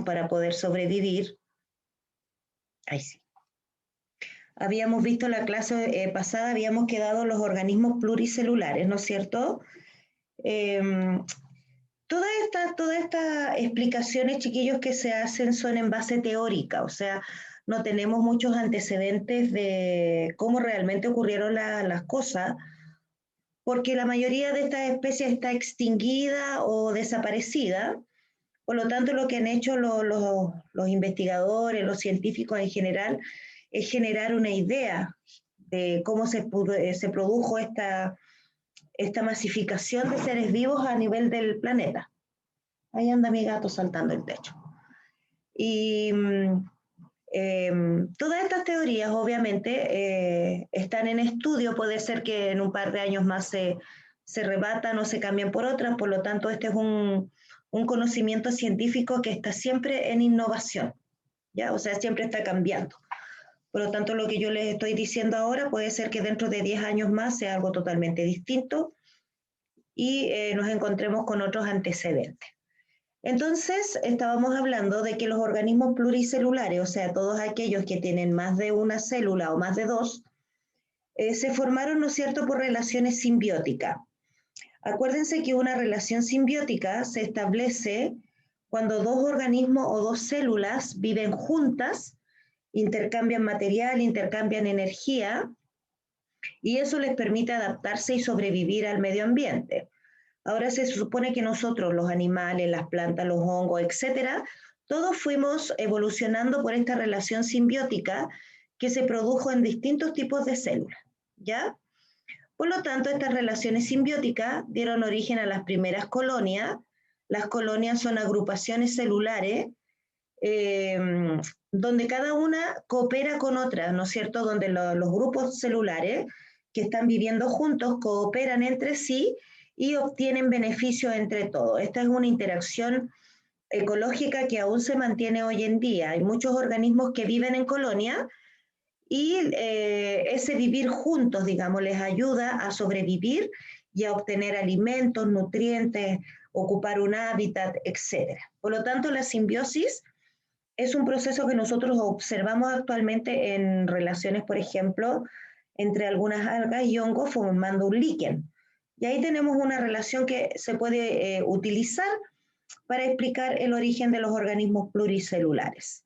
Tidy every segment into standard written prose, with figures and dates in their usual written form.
para poder sobrevivir. Ahí sí. Habíamos visto la clase pasada, habíamos quedado los organismos pluricelulares, ¿no es cierto? Todas estas explicaciones, chiquillos, que se hacen son en base teórica, o sea, no tenemos muchos antecedentes de cómo realmente ocurrieron las cosas, porque la mayoría de estas especies está extinguida o desaparecida. Por lo tanto, lo que han hecho los investigadores, los científicos en general, es generar una idea de cómo se produjo esta masificación de seres vivos a nivel del planeta. Ahí anda mi gato saltando el techo. Y todas estas teorías, obviamente, están en estudio. Puede ser que en un par de años más se rebatan o se cambien por otras. Por lo tanto, este es un conocimiento científico que está siempre en innovación, ¿ya? O sea, siempre está cambiando. Por lo tanto, lo que yo les estoy diciendo ahora puede ser que dentro de 10 años más sea algo totalmente distinto y nos encontremos con otros antecedentes. Entonces, estábamos hablando de que los organismos pluricelulares, o sea, todos aquellos que tienen más de una célula o más de dos, se formaron, ¿no es cierto?, por relaciones simbióticas. Acuérdense que una relación simbiótica se establece cuando dos organismos o dos células viven juntas, intercambian material, intercambian energía, y eso les permite adaptarse y sobrevivir al medio ambiente. Ahora se supone que nosotros, los animales, las plantas, los hongos, etcétera, todos fuimos evolucionando por esta relación simbiótica que se produjo en distintos tipos de células, ¿ya? Por lo tanto, estas relaciones simbióticas dieron origen a las primeras colonias. Las colonias son agrupaciones celulares donde cada una coopera con otra, ¿no es cierto? Donde los grupos celulares que están viviendo juntos cooperan entre sí y obtienen beneficios entre todos. Esta es una interacción ecológica que aún se mantiene hoy en día. Hay muchos organismos que viven en colonia y ese vivir juntos, digamos, les ayuda a sobrevivir y a obtener alimentos, nutrientes, ocupar un hábitat, etc. Por lo tanto, la simbiosis es un proceso que nosotros observamos actualmente en relaciones, por ejemplo, entre algunas algas y hongos formando un líquen. Y ahí tenemos una relación que se puede utilizar para explicar el origen de los organismos pluricelulares.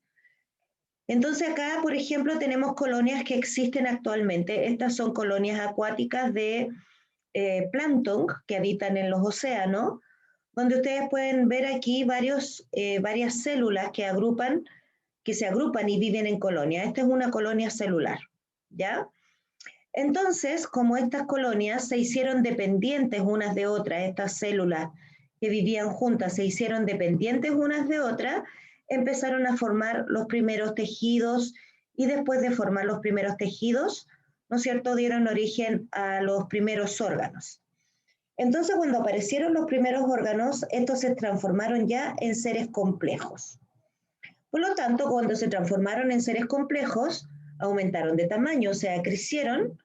Entonces acá, por ejemplo, tenemos colonias que existen actualmente. Estas son colonias acuáticas de plancton que habitan en los océanos, donde ustedes pueden ver aquí varias células que se agrupan y viven en colonias. Esta es una colonia celular, ¿ya? Entonces, como estas colonias se hicieron dependientes unas de otras, estas células que vivían juntas se hicieron dependientes unas de otras, empezaron a formar los primeros tejidos y después de formar los primeros tejidos, ¿no es cierto?, dieron origen a los primeros órganos. Entonces, cuando aparecieron los primeros órganos, estos se transformaron ya en seres complejos. Por lo tanto, cuando se transformaron en seres complejos, aumentaron de tamaño, o sea, crecieron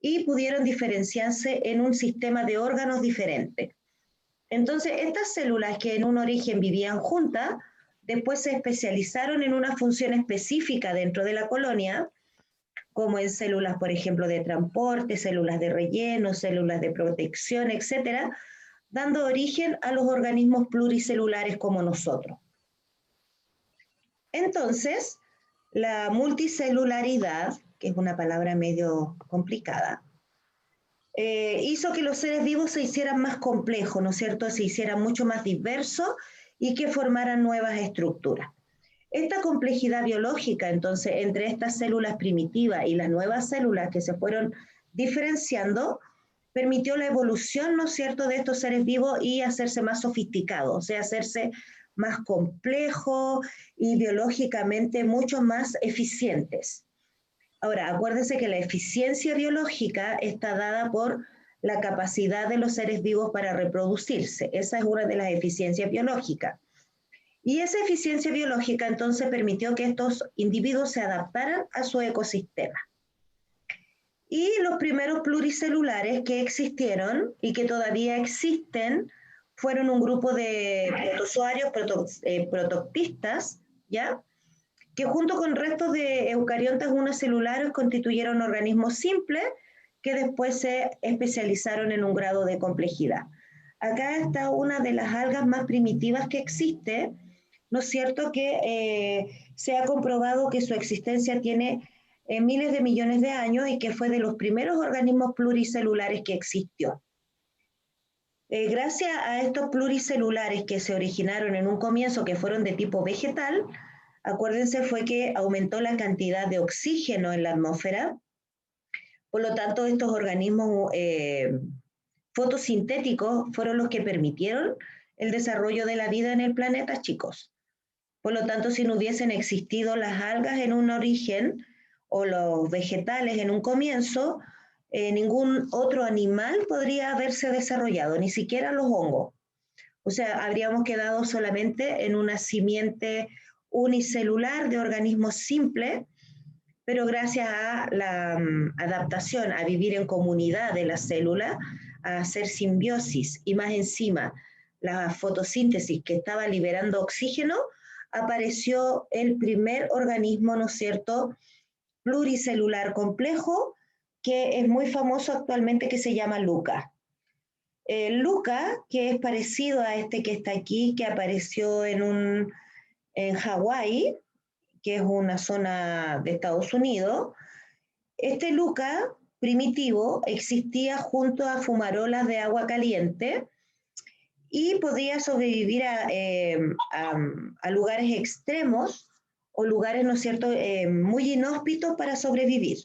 y pudieron diferenciarse en un sistema de órganos diferente. Entonces, estas células que en un origen vivían juntas, después se especializaron en una función específica dentro de la colonia, como en células, por ejemplo, de transporte, células de relleno, células de protección, etcétera, dando origen a los organismos pluricelulares como nosotros. Entonces, la multicelularidad, que es una palabra medio complicada, hizo que los seres vivos se hicieran más complejos, ¿no es cierto? Se hicieran mucho más diversos y que formaran nuevas estructuras. Esta complejidad biológica, entonces, entre estas células primitivas y las nuevas células que se fueron diferenciando, permitió la evolución, ¿no es cierto?, de estos seres vivos y hacerse más sofisticados, o sea, hacerse más complejos y biológicamente mucho más eficientes. Ahora, acuérdense que la eficiencia biológica está dada por la capacidad de los seres vivos para reproducirse. Esa es una de las eficiencias biológicas. Y esa eficiencia biológica entonces permitió que estos individuos se adaptaran a su ecosistema. Y los primeros pluricelulares que existieron y que todavía existen fueron un grupo de protozoarios, protoctistas, ¿ya? Que junto con restos de eucariontes unicelulares constituyeron organismos simples que después se especializaron en un grado de complejidad. Acá está una de las algas más primitivas que existe, ¿no es cierto? Que se ha comprobado que su existencia tiene miles de millones de años y que fue de los primeros organismos pluricelulares que existió. Gracias a estos pluricelulares que se originaron en un comienzo, que fueron de tipo vegetal, acuérdense, fue que aumentó la cantidad de oxígeno en la atmósfera. Por lo tanto, estos organismos fotosintéticos fueron los que permitieron el desarrollo de la vida en el planeta, chicos. Por lo tanto, si no hubiesen existido las algas en un origen o los vegetales en un comienzo, ningún otro animal podría haberse desarrollado, ni siquiera los hongos. O sea, habríamos quedado solamente en una simiente unicelular de organismos simples, pero gracias a la adaptación a vivir en comunidad de las células, a hacer simbiosis y más encima la fotosíntesis que estaba liberando oxígeno, apareció el primer organismo, ¿no es cierto?, pluricelular complejo, que es muy famoso actualmente, que se llama LUCA. LUCA, que es parecido a este que está aquí, que apareció en Hawái, que es una zona de Estados Unidos. Este LUCA primitivo existía junto a fumarolas de agua caliente y podía sobrevivir a lugares extremos o lugares, ¿no es cierto?, muy inhóspitos para sobrevivir.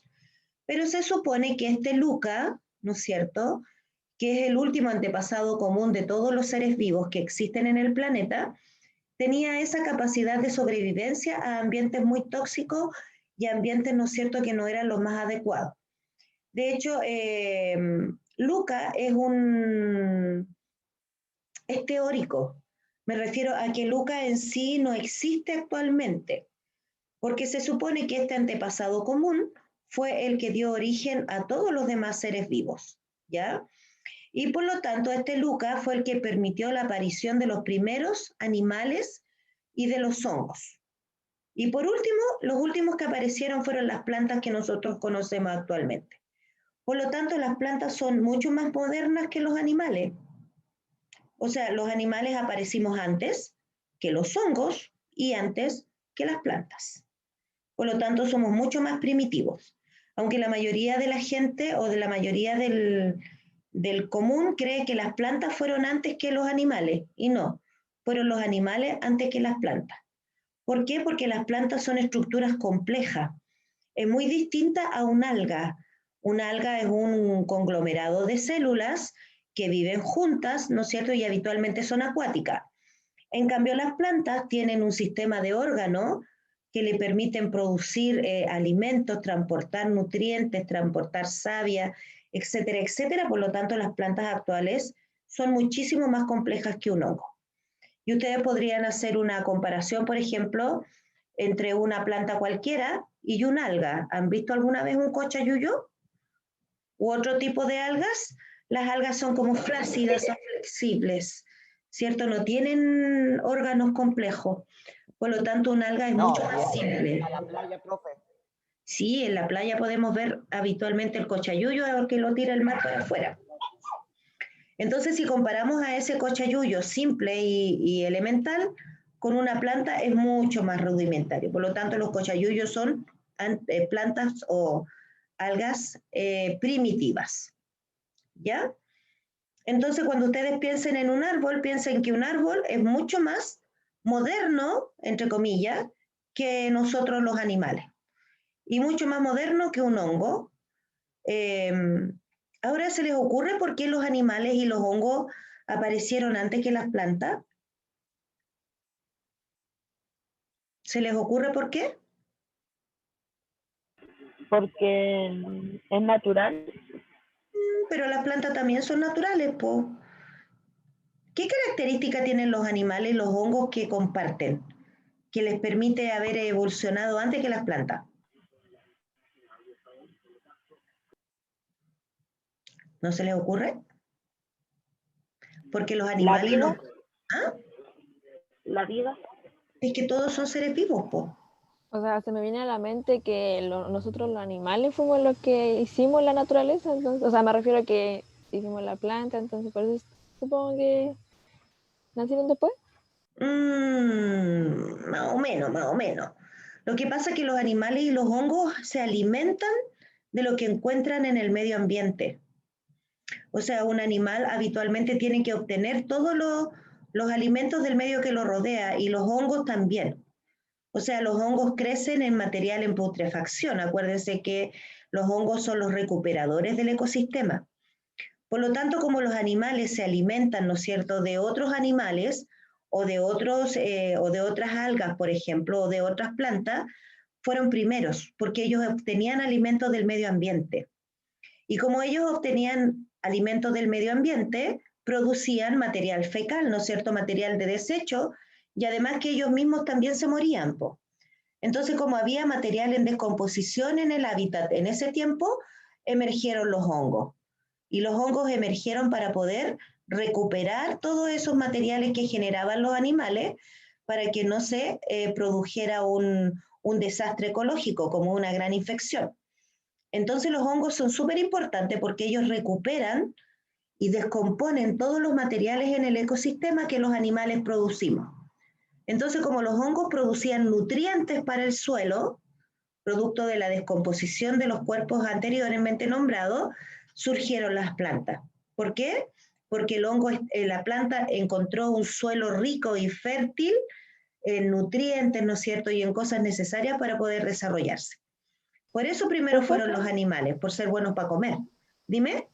Pero se supone que este LUCA, ¿no es cierto?, que es el último antepasado común de todos los seres vivos que existen en el planeta, tenía esa capacidad de sobrevivencia a ambientes muy tóxicos y ambientes, ¿no es cierto?, que no eran los más adecuados. De hecho, LUCA es teórico. Me refiero a que LUCA en sí no existe actualmente, porque se supone que este antepasado común fue el que dio origen a todos los demás seres vivos, ¿ya? Y por lo tanto, este LUCA fue el que permitió la aparición de los primeros animales y de los hongos. Y por último, los últimos que aparecieron fueron las plantas que nosotros conocemos actualmente. Por lo tanto, las plantas son mucho más modernas que los animales. O sea, los animales aparecimos antes que los hongos y antes que las plantas. Por lo tanto, somos mucho más primitivos. Aunque la mayoría de la gente o de la mayoría del común cree que las plantas fueron antes que los animales, y no, fueron los animales antes que las plantas. ¿Por qué? Porque las plantas son estructuras complejas. Es muy distinta a un alga. Una alga es un conglomerado de células que viven juntas, ¿no es cierto? Y habitualmente son acuáticas. En cambio, las plantas tienen un sistema de órganos que le permiten producir alimentos, transportar nutrientes, transportar savia, etcétera, etcétera. Por lo tanto, las plantas actuales son muchísimo más complejas que un hongo. Y ustedes podrían hacer una comparación, por ejemplo, entre una planta cualquiera y un alga. ¿Han visto alguna vez un cochayuyo u otro tipo de algas? Las algas son como flácidas, son flexibles, ¿cierto? No tienen órganos complejos. Por lo tanto, un alga es mucho más simple. A la playa, profe. Sí, en la playa podemos ver habitualmente el cochayuyo porque lo tira el mar para afuera. Entonces, si comparamos a ese cochayuyo simple y elemental con una planta, es mucho más rudimentario. Por lo tanto, los cochayuyos son plantas o algas primitivas. ¿Ya? Entonces, cuando ustedes piensen en un árbol, piensen que un árbol es mucho más moderno, entre comillas, que nosotros los animales. Y mucho más moderno que un hongo. Eh, Ahora se les ocurre por qué los animales y los hongos aparecieron antes que las plantas. ¿Se les ocurre por qué? Porque es natural. Pero las plantas también son naturales, po. ¿Qué característica tienen los animales y los hongos que comparten, que les permite haber evolucionado antes que las plantas? ¿No se les ocurre? porque los La animales no... vida, ¿Ah? la vida. Es que todos son seres vivos, po. O sea, se me viene a la mente que nosotros los animales fuimos los que hicimos la naturaleza, entonces, o sea, me refiero a que hicimos la planta, entonces por eso supongo que nacieron después. Más o menos, más o menos. Lo que pasa es que los animales y los hongos se alimentan de lo que encuentran en el medio ambiente. O sea, un animal habitualmente tiene que obtener todos los alimentos del medio que lo rodea y los hongos también. O sea, los hongos crecen en material en putrefacción. Acuérdense que los hongos son los recuperadores del ecosistema. Por lo tanto, como los animales se alimentan, ¿no es cierto?, de otros animales o de otras algas, por ejemplo, o de otras plantas, fueron primeros, porque ellos obtenían alimentos del medio ambiente. Y como ellos obtenían alimentos del medio ambiente, producían material fecal, ¿no es cierto?, material de desecho, y además que ellos mismos también se morían, po. Entonces, como había material en descomposición en el hábitat en ese tiempo, emergieron los hongos. Y los hongos emergieron para poder recuperar todos esos materiales que generaban los animales para que no se produjera un desastre ecológico como una gran infección. Entonces los hongos son súper importantes porque ellos recuperan y descomponen todos los materiales en el ecosistema que los animales producimos. Entonces, como los hongos producían nutrientes para el suelo, producto de la descomposición de los cuerpos anteriormente nombrados, surgieron las plantas. ¿Por qué? Porque el hongo, la planta encontró un suelo rico y fértil en nutrientes, ¿no es cierto?, y en cosas necesarias para poder desarrollarse. Por eso primero fueron los animales, por ser buenos para comer. Dime.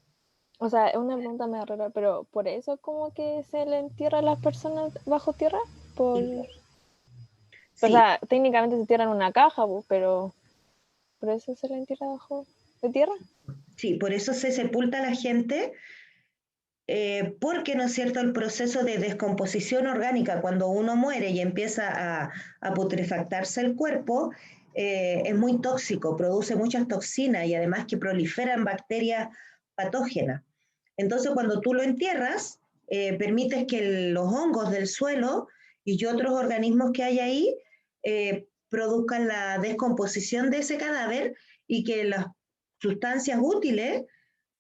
O sea, es una pregunta medio rara, pero ¿por eso como que se le entierra a las personas bajo tierra? Sí. O sea, técnicamente se entierran en una caja, pero ¿por eso se le entierra bajo de tierra? Sí, por eso se sepulta a la gente, porque, ¿no es cierto?, el proceso de descomposición orgánica, cuando uno muere y empieza a putrefactarse el cuerpo, es muy tóxico, produce muchas toxinas y además que proliferan bacterias patógenas. Entonces, cuando tú lo entierras, permites que los hongos del suelo y otros organismos que hay ahí produzcan la descomposición de ese cadáver y que las sustancias útiles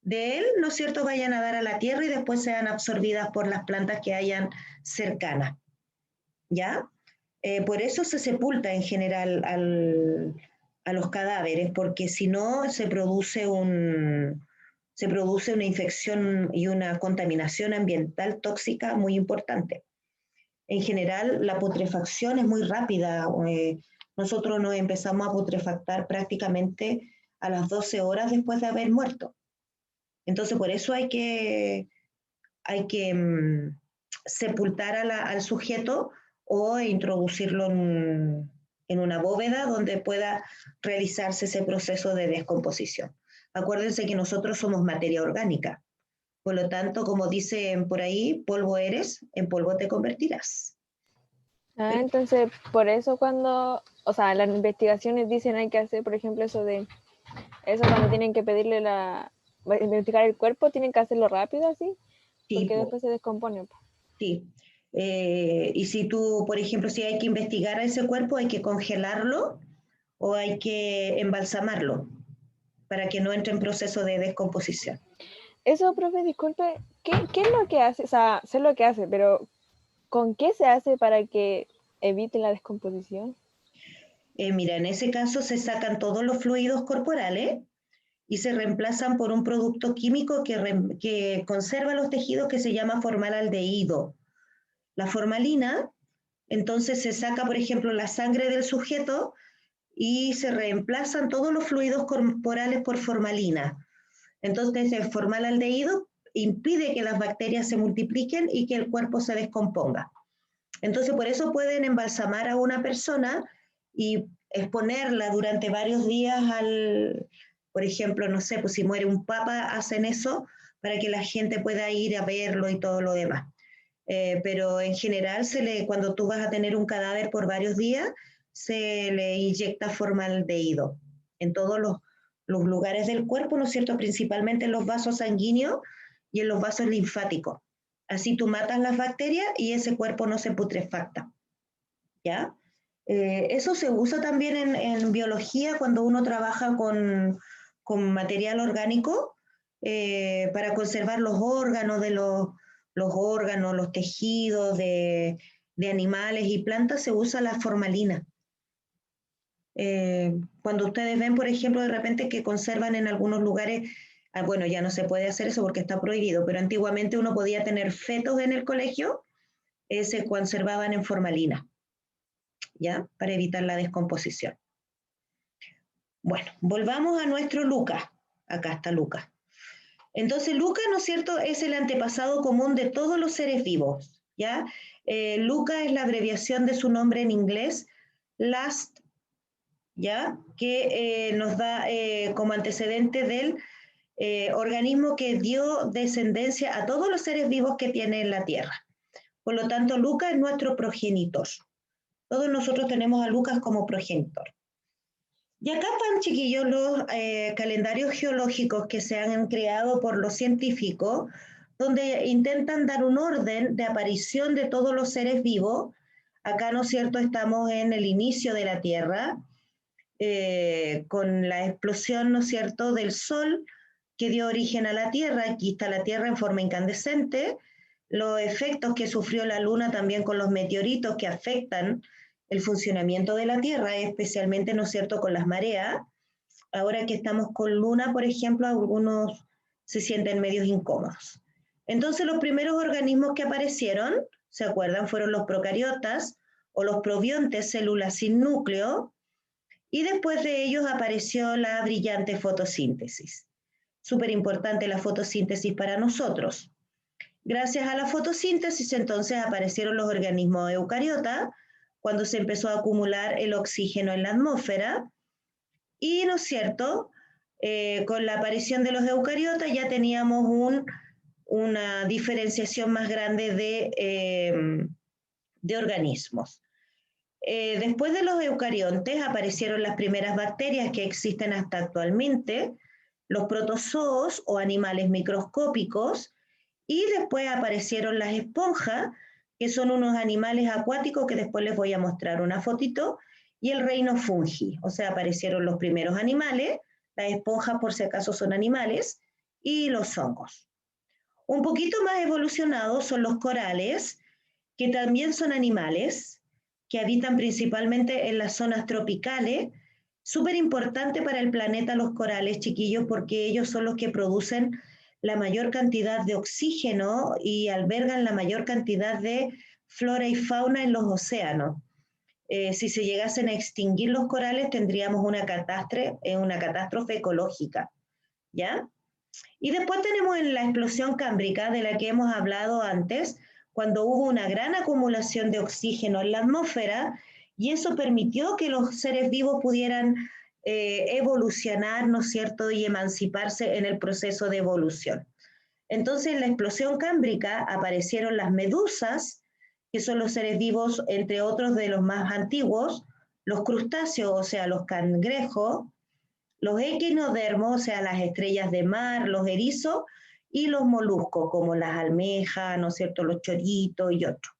de él, ¿no es cierto?, vayan a dar a la tierra y después sean absorbidas por las plantas que hayan cercanas. ¿Ya? Por eso se sepulta en general a los cadáveres, porque si no se produce una infección y una contaminación ambiental tóxica muy importante. En general, la putrefacción es muy rápida. Nosotros nos empezamos a putrefactar prácticamente a las 12 horas después de haber muerto. Entonces, por eso hay que sepultar al sujeto o introducirlo en una bóveda donde pueda realizarse ese proceso de descomposición. Acuérdense que nosotros somos materia orgánica. Por lo tanto, como dicen por ahí, polvo eres, en polvo te convertirás. Ah, entonces, por eso cuando, o sea, las investigaciones dicen hay que hacer, por ejemplo, eso cuando tienen que pedirle investigar el cuerpo, tienen que hacerlo rápido así, porque Sí, después se descompone. sí. Y si tú, por ejemplo, si hay que investigar a ese cuerpo, hay que congelarlo o hay que embalsamarlo para que no entre en proceso de descomposición. Eso, profe, disculpe, ¿qué es lo que hace? O sea, sé lo que hace, pero ¿con qué se hace para que evite la descomposición? Mira, en ese caso se sacan todos los fluidos corporales y se reemplazan por un producto químico que conserva los tejidos que se llama formaldehído. La formalina, entonces se saca, por ejemplo, la sangre del sujeto y se reemplazan todos los fluidos corporales por formalina. Entonces el formaldehído impide que las bacterias se multipliquen y que el cuerpo se descomponga. Entonces por eso pueden embalsamar a una persona y exponerla durante varios días por ejemplo, no sé, pues si muere un papa, hacen eso para que la gente pueda ir a verlo y todo lo demás. Pero en general, cuando tú vas a tener un cadáver por varios días, se le inyecta formaldehído en todos los lugares del cuerpo, ¿no es cierto? Principalmente en los vasos sanguíneos y en los vasos linfáticos. Así tú matas las bacterias y ese cuerpo no se putrefacta, ¿ya? Eso se usa también en biología cuando uno trabaja con material orgánico para conservar los órganos los órganos, los tejidos de animales y plantas, se usa la formalina. Cuando ustedes ven, por ejemplo, de repente que conservan en algunos lugares, bueno, ya no se puede hacer eso porque está prohibido, pero antiguamente uno podía tener fetos en el colegio, se conservaban en formalina, ¿ya? Para evitar la descomposición. Bueno, volvamos a nuestro Lucas. Acá está Lucas. Entonces, Lucas, ¿no es cierto?, es el antepasado común de todos los seres vivos, ¿ya? Lucas es la abreviación de su nombre en inglés, last, ¿ya? Que nos da como antecedente del organismo que dio descendencia a todos los seres vivos que tiene la Tierra. Por lo tanto, Lucas es nuestro progenitor. Todos nosotros tenemos a Lucas como progenitor. Y acá están, chiquillos, los calendarios geológicos que se han creado por los científicos, donde intentan dar un orden de aparición de todos los seres vivos. Acá, ¿no es cierto?, estamos en el inicio de la Tierra, con la explosión, ¿no es cierto?, del Sol que dio origen a la Tierra. Aquí está la Tierra en forma incandescente, los efectos que sufrió la Luna también con los meteoritos que afectan el funcionamiento de la Tierra, especialmente, ¿no es cierto?, con las mareas. Ahora que estamos con Luna, por ejemplo, algunos se sienten medios incómodos. Entonces, los primeros organismos que aparecieron, ¿se acuerdan?, fueron los procariotas o los probiontes, células sin núcleo, y después de ellos apareció la brillante fotosíntesis. Súper importante la fotosíntesis para nosotros. Gracias a la fotosíntesis, entonces, aparecieron los organismos eucariotas, cuando se empezó a acumular el oxígeno en la atmósfera, y, ¿no es cierto?, con la aparición de los eucariotas ya teníamos una diferenciación más grande de organismos. Después de los eucariontes aparecieron las primeras bacterias que existen hasta actualmente, los protozoos o animales microscópicos, y después aparecieron las esponjas, que son unos animales acuáticos que después les voy a mostrar una fotito, y el reino fungi, o sea, aparecieron los primeros animales, las esponjas por si acaso son animales, y los hongos. Un poquito más evolucionados son los corales, que también son animales, que habitan principalmente en las zonas tropicales. Súper importante para el planeta los corales, chiquillos, porque ellos son los que producen la mayor cantidad de oxígeno y albergan la mayor cantidad de flora y fauna en los océanos. Si se llegasen a extinguir los corales, tendríamos una catástrofe ecológica, ¿ya? Y después tenemos en la explosión cámbrica, de la que hemos hablado antes, cuando hubo una gran acumulación de oxígeno en la atmósfera, y eso permitió que los seres vivos pudieran evolucionar, ¿no es cierto?, y emanciparse en el proceso de evolución. Entonces, en la explosión cámbrica aparecieron las medusas, que son los seres vivos, entre otros de los más antiguos, los crustáceos, o sea, los cangrejos, los equinodermos, o sea, las estrellas de mar, los erizos, y los moluscos, como las almejas, ¿no es cierto?, los choritos y otros.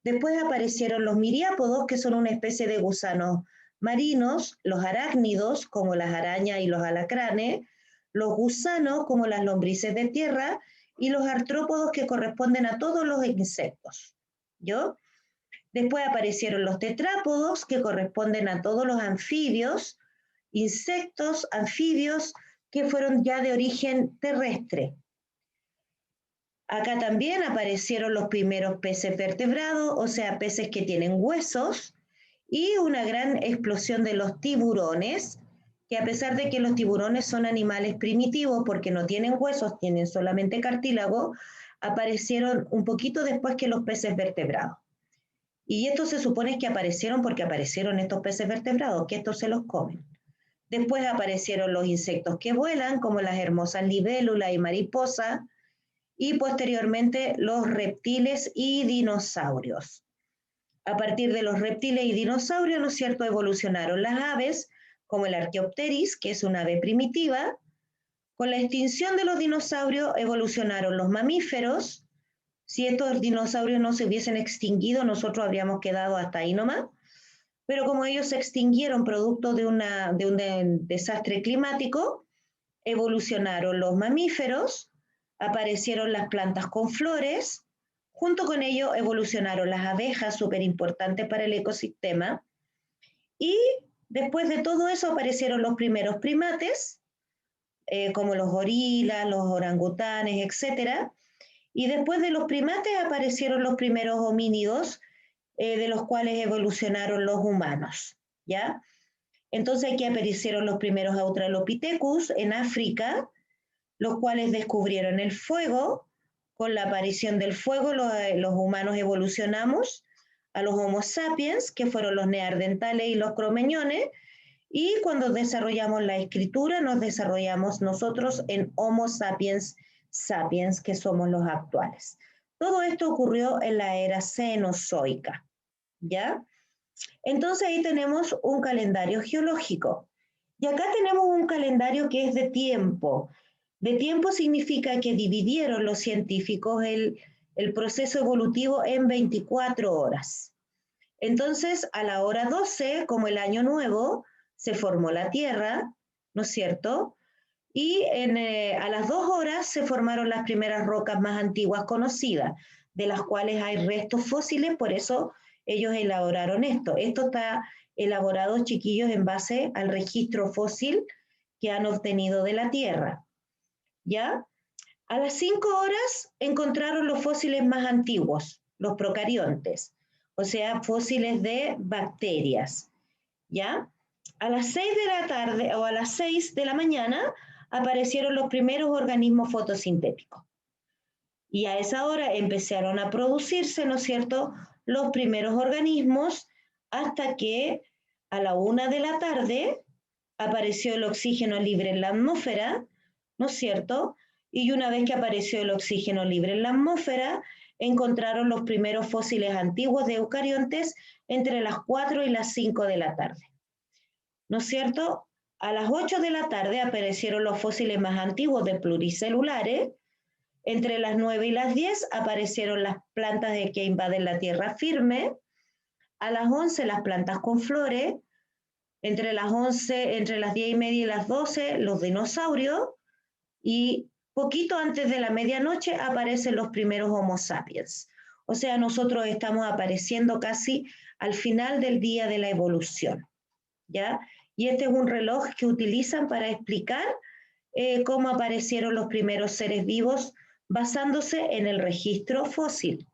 Después aparecieron los miriápodos, que son una especie de gusanos marinos, los arácnidos, como las arañas y los alacranes, los gusanos, como las lombrices de tierra, y los artrópodos, que corresponden a todos los insectos. ¿Yo? Después aparecieron los tetrápodos, que corresponden a todos los anfibios, insectos, anfibios, que fueron ya de origen terrestre. Acá también aparecieron los primeros peces vertebrados, o sea, peces que tienen huesos, y una gran explosión de los tiburones, que a pesar de que los tiburones son animales primitivos porque no tienen huesos, tienen solamente cartílago, aparecieron un poquito después que los peces vertebrados. Y estos se supone que aparecieron porque aparecieron estos peces vertebrados, que estos se los comen. Después aparecieron los insectos que vuelan, como las hermosas libélulas y mariposas, y posteriormente los reptiles y dinosaurios. A partir de los reptiles y dinosaurios, ¿no es cierto?, evolucionaron las aves, como el Archaeopteryx, que es una ave primitiva. Con la extinción de los dinosaurios evolucionaron los mamíferos, Si estos dinosaurios no se hubiesen extinguido, nosotros habríamos quedado hasta ahí nomás. Pero como ellos se extinguieron producto de un desastre climático, evolucionaron los mamíferos, aparecieron las plantas con flores, junto con ello evolucionaron las abejas, súper importantes para el ecosistema, y después de todo eso aparecieron los primeros primates, como los gorilas, los orangutanes, etc. Y después de los primates aparecieron los primeros homínidos, de los cuales evolucionaron los humanos, ¿ya? Entonces aquí aparecieron los primeros Australopithecus en África, los cuales descubrieron el fuego. Con la aparición del fuego, los humanos evolucionamos a los Homo sapiens, que fueron los neandertales y los cromañones, y cuando desarrollamos la escritura, nos desarrollamos nosotros en Homo sapiens sapiens, que somos los actuales. Todo esto ocurrió en la era cenozoica, ¿ya? Entonces ahí tenemos un calendario geológico. Y acá tenemos un calendario que es de tiempo. De tiempo significa que dividieron los científicos el proceso evolutivo en 24 horas. Entonces, a la hora 12, como el año nuevo, se formó la Tierra, ¿no es cierto? Y a las 2 horas se formaron las primeras rocas más antiguas conocidas, de las cuales hay restos fósiles, por eso ellos elaboraron esto. Esto está elaborado, chiquillos, en base al registro fósil que han obtenido de la Tierra, ¿ya? A las 5 horas encontraron los fósiles más antiguos, los procariontes, o sea, fósiles de bacterias, ¿ya? A las 6 de la tarde o a las 6 de la mañana aparecieron los primeros organismos fotosintéticos. Y a esa hora empezaron a producirse, ¿no es cierto?, los primeros organismos, hasta que a la 1 de la tarde apareció el oxígeno libre en la atmósfera, ¿no es cierto? Y una vez que apareció el oxígeno libre en la atmósfera, encontraron los primeros fósiles antiguos de eucariontes entre las 4 y las 5 de la tarde, ¿no es cierto? A las 8 de la tarde aparecieron los fósiles más antiguos de pluricelulares. Entre las 9 y las 10 aparecieron las plantas que invaden la tierra firme. A las 11 las plantas con flores. Entre las 10 y media y las 12 los dinosaurios. Y poquito antes de la medianoche aparecen los primeros Homo sapiens. O sea, nosotros estamos apareciendo casi al final del día de la evolución, ¿ya? Y este es un reloj que utilizan para explicar cómo aparecieron los primeros seres vivos basándose en el registro fósil.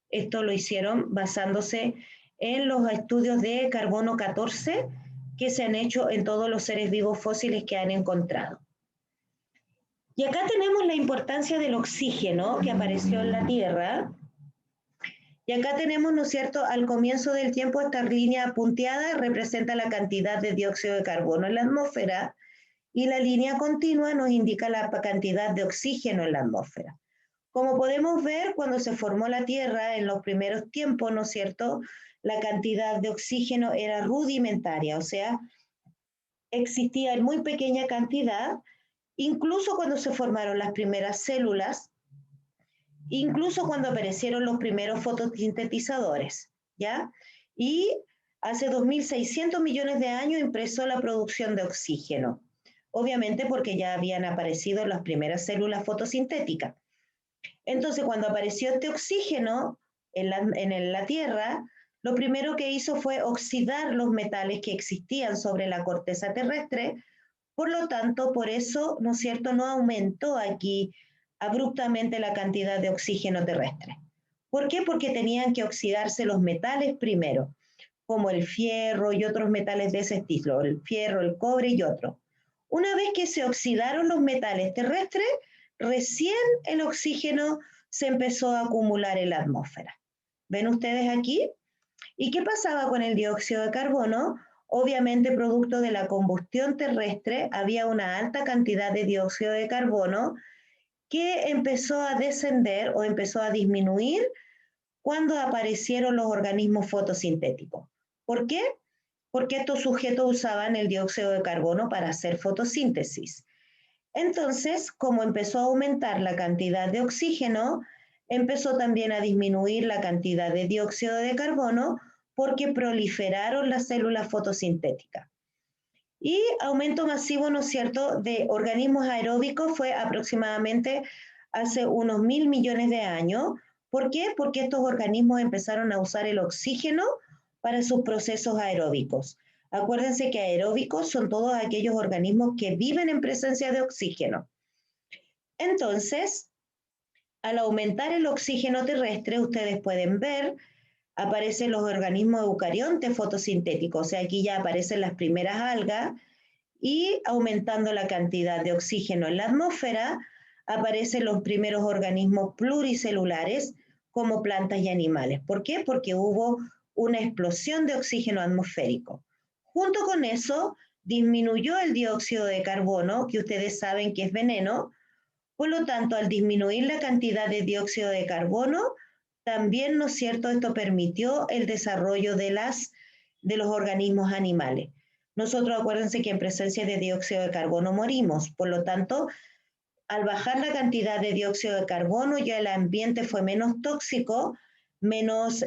Esto lo hicieron basándose en los estudios de carbono 14 que se han hecho en todos los seres vivos fósiles que han encontrado. Y acá tenemos la importancia del oxígeno que apareció en la Tierra. Y acá tenemos, ¿no es cierto?, al comienzo del tiempo esta línea punteada representa la cantidad de dióxido de carbono en la atmósfera y la línea continua nos indica la cantidad de oxígeno en la atmósfera. Como podemos ver, cuando se formó la Tierra en los primeros tiempos, ¿no es cierto?, la cantidad de oxígeno era rudimentaria, o sea, existía en muy pequeña cantidad, incluso cuando se formaron las primeras células, incluso cuando aparecieron los primeros fotosintetizadores, ¿ya? Y hace 2.600 millones de años empezó la producción de oxígeno, obviamente porque ya habían aparecido las primeras células fotosintéticas. Entonces, cuando apareció este oxígeno en la Tierra, lo primero que hizo fue oxidar los metales que existían sobre la corteza terrestre. Por lo tanto, por eso, ¿no es cierto?, no aumentó aquí abruptamente la cantidad de oxígeno terrestre. ¿Por qué? Porque tenían que oxidarse los metales primero, como el fierro y otros metales de ese estilo, el fierro, el cobre y otros. Una vez que se oxidaron los metales terrestres, recién el oxígeno se empezó a acumular en la atmósfera. ¿Ven ustedes aquí? ¿Y qué pasaba con el dióxido de carbono? Obviamente, producto de la combustión terrestre, había una alta cantidad de dióxido de carbono que empezó a descender o empezó a disminuir cuando aparecieron los organismos fotosintéticos. ¿Por qué? Porque estos sujetos usaban el dióxido de carbono para hacer fotosíntesis. Entonces, como empezó a aumentar la cantidad de oxígeno, empezó también a disminuir la cantidad de dióxido de carbono porque proliferaron las células fotosintéticas. Y aumento masivo, ¿no es cierto?, de organismos aeróbicos fue aproximadamente hace unos 1.000 millones de años. ¿Por qué? Porque estos organismos empezaron a usar el oxígeno para sus procesos aeróbicos. Acuérdense que aeróbicos son todos aquellos organismos que viven en presencia de oxígeno. Entonces, al aumentar el oxígeno terrestre, ustedes pueden ver, aparecen los organismos eucariontes fotosintéticos, o sea, aquí ya aparecen las primeras algas, y aumentando la cantidad de oxígeno en la atmósfera, aparecen los primeros organismos pluricelulares, como plantas y animales. ¿Por qué? Porque hubo una explosión de oxígeno atmosférico. Junto con eso, disminuyó el dióxido de carbono, que ustedes saben que es veneno. Por lo tanto, al disminuir la cantidad de dióxido de carbono, también, ¿no es cierto?, esto permitió el desarrollo de los organismos animales. Nosotros, acuérdense que en presencia de dióxido de carbono morimos. Por lo tanto, al bajar la cantidad de dióxido de carbono, ya el ambiente fue menos tóxico, menos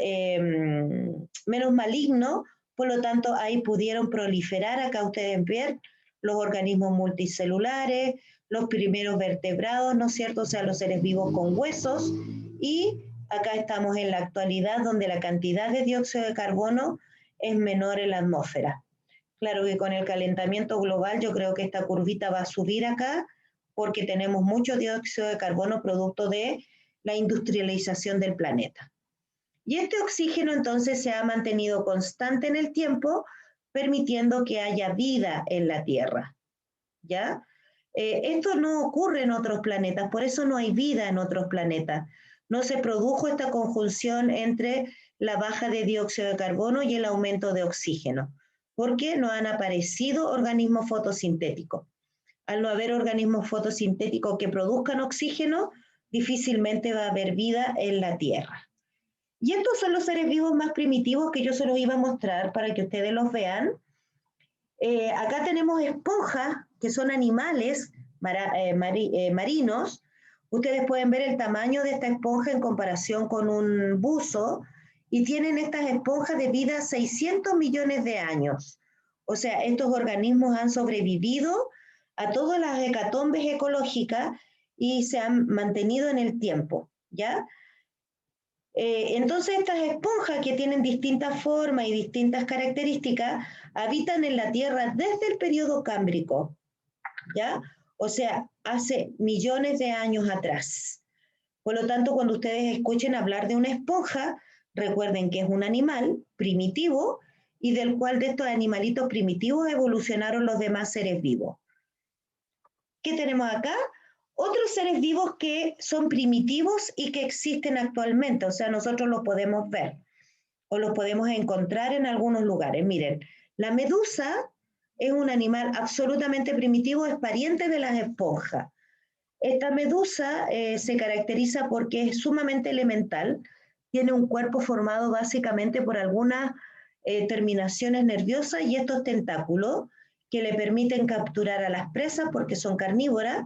maligno. Por lo tanto, ahí pudieron proliferar, acá ustedes ven, los organismos multicelulares, los primeros vertebrados, ¿no es cierto? O sea, los seres vivos con huesos. Y acá estamos en la actualidad, donde la cantidad de dióxido de carbono es menor en la atmósfera. Claro que con el calentamiento global yo creo que esta curvita va a subir acá, porque tenemos mucho dióxido de carbono producto de la industrialización del planeta. Y este oxígeno entonces se ha mantenido constante en el tiempo, permitiendo que haya vida en la Tierra. ¿Ya? Esto no ocurre en otros planetas, por eso no hay vida en otros planetas. No se produjo esta conjunción entre la baja de dióxido de carbono y el aumento de oxígeno, porque no han aparecido organismos fotosintéticos. Al no haber organismos fotosintéticos que produzcan oxígeno, difícilmente va a haber vida en la Tierra. Y estos son los seres vivos más primitivos que yo se los iba a mostrar para que ustedes los vean. Acá tenemos esponjas, que son animales marinos. Ustedes pueden ver el tamaño de esta esponja en comparación con un buzo, y tienen estas esponjas de vida 600 millones de años. O sea, estos organismos han sobrevivido a todas las hecatombes ecológicas y se han mantenido en el tiempo, ¿ya? Entonces estas esponjas, que tienen distintas formas y distintas características, habitan en la Tierra desde el periodo cámbrico, ¿ya? O sea, hace millones de años atrás. Por lo tanto, cuando ustedes escuchen hablar de una esponja, recuerden que es un animal primitivo y del cual de estos animalitos primitivos evolucionaron los demás seres vivos. ¿Qué tenemos acá? Otros seres vivos que son primitivos y que existen actualmente, o sea, nosotros los podemos ver o los podemos encontrar en algunos lugares. Miren, la medusa es un animal absolutamente primitivo, es pariente de las esponjas. Esta medusa se caracteriza porque es sumamente elemental, tiene un cuerpo formado básicamente por algunas terminaciones nerviosas y estos tentáculos que le permiten capturar a las presas porque son carnívoras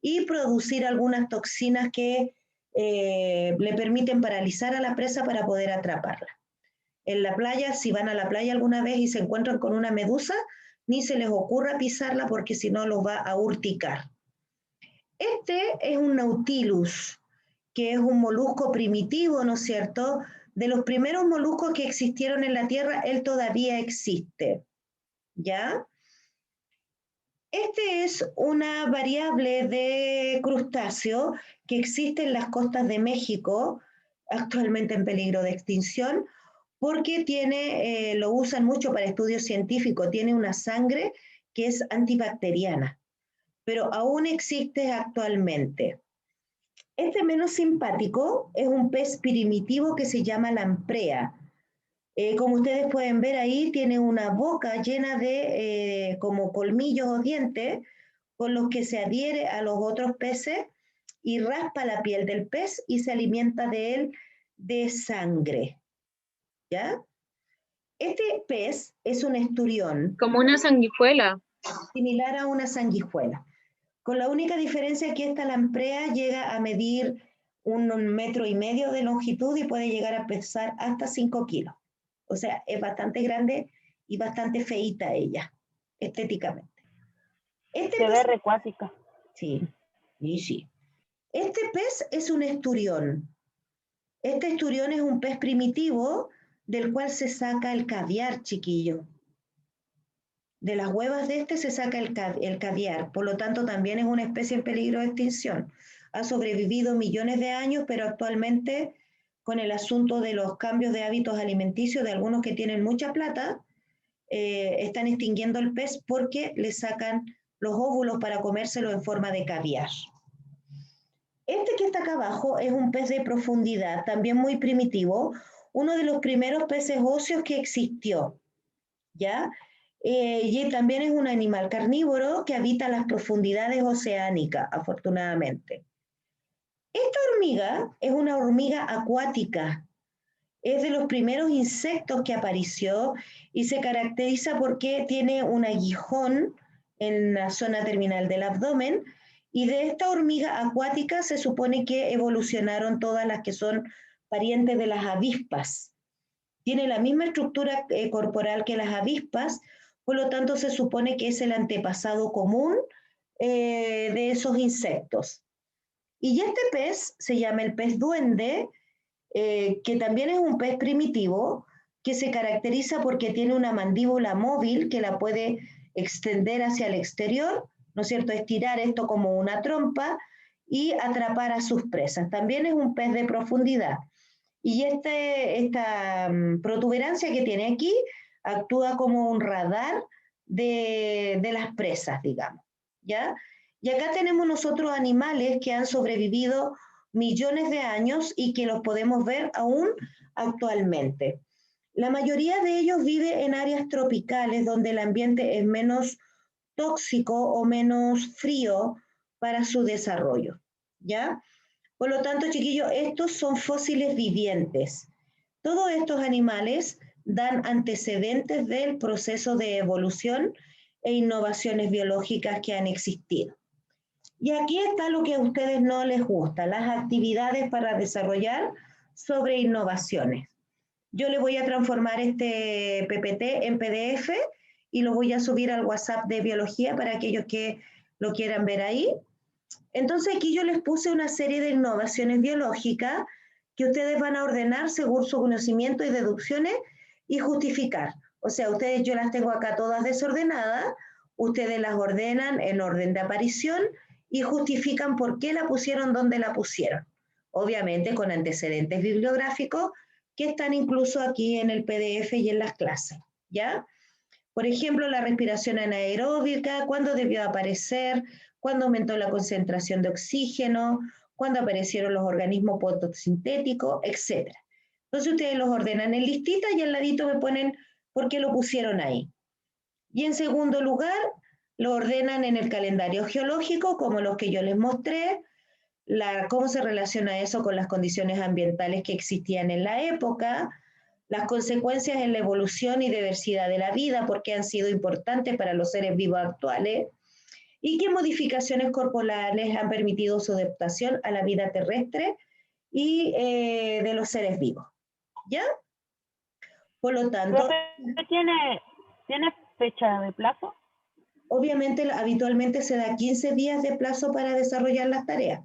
y producir algunas toxinas que le permiten paralizar a la presa para poder atraparla. En la playa, si van a la playa alguna vez y se encuentran con una medusa, ni se les ocurra pisarla porque si no los va a urticar. Este es un nautilus, que es un molusco primitivo, ¿no es cierto? De los primeros moluscos que existieron en la Tierra, él todavía existe, ¿ya? Este es una variable de crustáceo que existe en las costas de México, actualmente en peligro de extinción, porque lo usan mucho para estudios científicos, tiene una sangre que es antibacteriana, pero aún existe actualmente. Este menos simpático es un pez primitivo que se llama lamprea. Como ustedes pueden ver ahí, tiene una boca llena de como colmillos o dientes con los que se adhiere a los otros peces y raspa la piel del pez y se alimenta de él de sangre. ¿Ya? Este pez es un esturión. Como una sanguijuela. Similar a una sanguijuela. Con la única diferencia que esta lamprea llega a medir 1,5 metros de longitud y puede llegar a pesar hasta 5 kilos. O sea, es bastante grande y bastante feíta ella, estéticamente. Se ve recuática. Sí, y sí. Este pez es un esturión. Este esturión es un pez primitivo del cual se saca el caviar, chiquillo. De las huevas de este se saca el caviar, por lo tanto también es una especie en peligro de extinción. Ha sobrevivido millones de años, pero actualmente con el asunto de los cambios de hábitos alimenticios de algunos que tienen mucha plata, están extinguiendo el pez porque le sacan los óvulos para comérselo en forma de caviar. Este que está acá abajo es un pez de profundidad, también muy primitivo, uno de los primeros peces óseos que existió, ¿ya? Y también es un animal carnívoro que habita las profundidades oceánicas, afortunadamente. Esta hormiga es una hormiga acuática, es de los primeros insectos que apareció y se caracteriza porque tiene un aguijón en la zona terminal del abdomen, y de esta hormiga acuática se supone que evolucionaron todas las que son parientes de las avispas. Tiene la misma estructura corporal que las avispas, por lo tanto se supone que es el antepasado común de esos insectos. Y este pez se llama el pez duende, que también es un pez primitivo, que se caracteriza porque tiene una mandíbula móvil que la puede extender hacia el exterior, ¿no es cierto?, estirar esto como una trompa y atrapar a sus presas. También es un pez de profundidad. Y esta protuberancia que tiene aquí actúa como un radar de las presas, digamos, ¿ya? Y acá tenemos nosotros animales que han sobrevivido millones de años y que los podemos ver aún actualmente. La mayoría de ellos vive en áreas tropicales donde el ambiente es menos tóxico o menos frío para su desarrollo, ¿ya? Por lo tanto, chiquillos, estos son fósiles vivientes. Todos estos animales dan antecedentes del proceso de evolución e innovaciones biológicas que han existido. Y aquí está lo que a ustedes no les gusta, las actividades para desarrollar sobre innovaciones. Yo le voy a transformar este PPT en PDF y lo voy a subir al WhatsApp de biología para aquellos que lo quieran ver ahí. Entonces aquí yo les puse una serie de innovaciones biológicas que ustedes van a ordenar según su conocimiento y deducciones y justificar. O sea, ustedes, yo las tengo acá todas desordenadas, ustedes las ordenan en orden de aparición y justifican por qué la pusieron donde la pusieron. Obviamente con antecedentes bibliográficos que están incluso aquí en el PDF y en las clases, ¿ya? Por ejemplo, la respiración anaeróbica, cuándo debió aparecer, cuándo aumentó la concentración de oxígeno, cuándo aparecieron los organismos fotosintéticos, etc. Entonces ustedes los ordenan en listita y al ladito me ponen por qué lo pusieron ahí. Y en segundo lugar, lo ordenan en el calendario geológico, como los que yo les mostré, cómo se relaciona eso con las condiciones ambientales que existían en la época, las consecuencias en la evolución y diversidad de la vida, porque han sido importantes para los seres vivos actuales, y qué modificaciones corporales han permitido su adaptación a la vida terrestre y de los seres vivos. ¿Ya? Por lo tanto... ¿Tiene fecha de plazo? Obviamente, habitualmente se da 15 días de plazo para desarrollar las tareas.